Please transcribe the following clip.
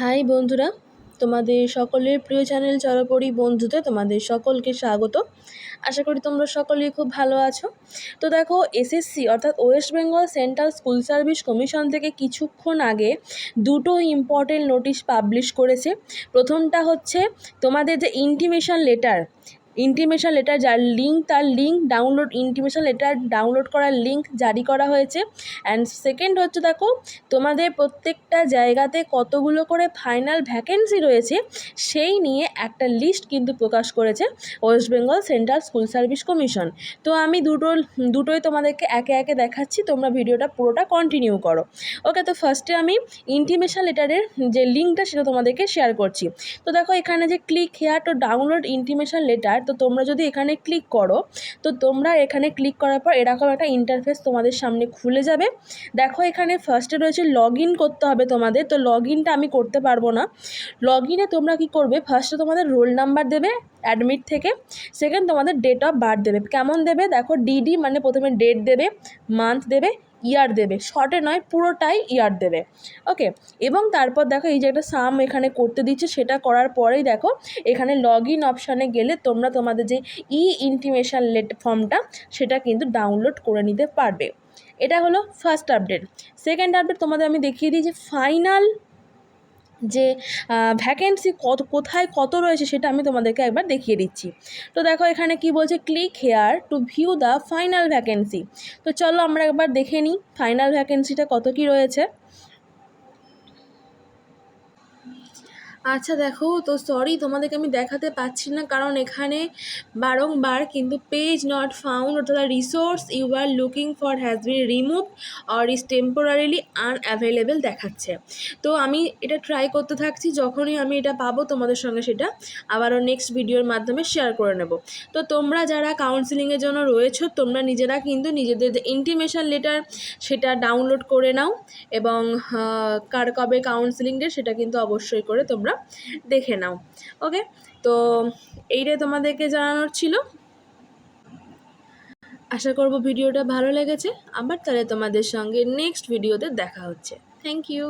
High বন্ধুরা, তোমাদের সকলের প্রিয় চ্যানেল চরপরি বন্ধুতে তোমাদের সকলকে স্বাগত। আশা করি তোমরা সকলেই খুব ভালো আছো। তো দেখো, এসএসসি অর্থাৎ West Bengal central school service commission থেকে কিছুক্ষণ আগে দুটো ইম্পর্টেন্ট নোটিশ পাবলিশ করেছে। প্রথমটা হচ্ছে তোমাদের যে ইন্টিমেশন লেটার যার লিঙ্ক, তার link download, intimation letter download করার লিঙ্ক জারি করা হয়েছে। অ্যান্ড সেকেন্ড হচ্ছে দেখো, তোমাদের প্রত্যেকটা জায়গাতে কতগুলো করে ফাইনাল ভ্যাকেন্সি রয়েছে সেই নিয়ে একটা লিস্ট কিন্তু প্রকাশ করেছে West Bengal central school service commission. তো আমি দুটোই তোমাদেরকে একে একে দেখাচ্ছি, তোমরা ভিডিওটা পুরোটা কন্টিনিউ করো। ওকে, তো ফার্স্টে আমি ইন্টিমেশন লেটারের যে লিঙ্কটা সেটা তোমাদেরকে শেয়ার করছি। তো দেখো, এখানে যে click here to download intimation letter, তো তোমরা যদি এখানে ক্লিক করো, তো তোমরা এখানে ক্লিক করার পর এরকম একটা ইন্টারফেস তোমাদের সামনে খুলে যাবে। দেখো, এখানে ফার্স্টে রয়েছে লগ ইন করতে হবে তোমাদের। তো লগ ইনটা আমি করতে পারবো না। লগ ইনে তোমরা কী করবে, ফার্স্টে তোমাদের রোল নাম্বার দেবে অ্যাডমিট থেকে, সেকেন্ড তোমাদের ডেট অফ বার্থ দেবে। কেমন দেবে দেখো, ডিডি মানে প্রথমে ডেট দেবে, মান্থ দেবে, ইয়ার দেবে, শর্টে নয় পুরোটাই ইয়ার দেবে। ওকে, এবং তারপর দেখো এই যে একটা সাম এখানে করতে দিচ্ছে, সেটা করার পরেই দেখো এখানে লগ ইন অপশানে গেলে তোমরা তোমাদের যে ইন্টিমেশন ফর্মটা সেটা কিন্তু ডাউনলোড করে নিতে পারবে। এটা হলো ফার্স্ট আপডেট। সেকেন্ড আপডেট তোমাদের আমি দেখিয়ে দিই যে ফাইনাল যে ভ্যাকেন্সি কোথায় কত রয়েছে সেটা আমি তোমাদেরকে একবার দেখিয়ে দিচ্ছি। তো দেখো এখানে কি বলছে, click here two view the final vacancy. তো চলো আমরা একবার দেখে নিই ফাইনাল ভ্যাকেন্সিটা কত কি রয়েছে। আচ্ছা দেখো, তো সরি তোমাদেরকে আমি দেখাতে পাচ্ছি না, কারণ এখানে বারংবার কিন্তু পেজ নট ফাউন্ড অর্থাৎ resource you are looking for has been remove or is temporarily unavailable দেখাচ্ছে। তো আমি এটা ট্রাই করতে থাকছি, যখনই আমি এটা পাবো তোমাদের সঙ্গে সেটা আবারও নেক্সট ভিডিওর মাধ্যমে শেয়ার করে নেব। তো তোমরা যারা কাউন্সিলিংয়ের জন্য রয়েছো, তোমরা নিজেরা কিন্তু নিজেদের যে ইন্টিমেশন লেটার সেটা ডাউনলোড করে নাও, এবং কার কবে কাউন্সিলিং ডে সেটা কিন্তু অবশ্যই করে তোমরা দেখে নাও। ওকে, তো এইটাই তোমাদেরকে জানানোর ছিল। আশা করব ভিডিওটা ভালো লেগেছে। আবার তাহলে তোমাদের সঙ্গে নেক্সট ভিডিওতে দেখা হচ্ছে। Thank you.